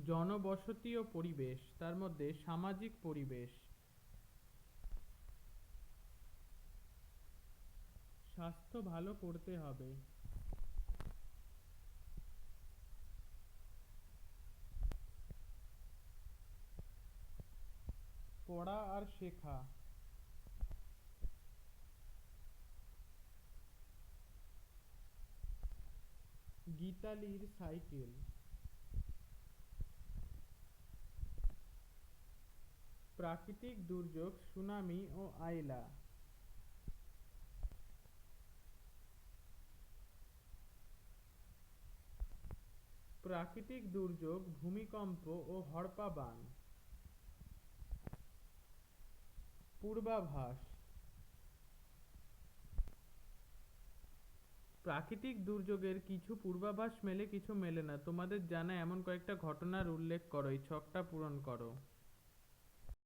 জনবসতি ও পরিবেশ, তার মধ্যে সামাজিক পরিবেশ। স্বাস্থ্য ভালো করতে হবে। পড়া আর শেখা। গীতালির সাইকেল। প্রাকৃতিক দুর্যোগ, সুনামি ও আইলা। প্রাকৃতিক দুর্যোগ, ভূমিকম্প ও হড়পা বান। পূর্বাভাস। প্রাকৃতিক দুর্যোগের কিছু পূর্বাভাস মেলে, কিছু মেলে না। তোমাদের জানা এমন কয়েকটা ঘটনার উল্লেখ করো, এই ছকটা পূরণ করো।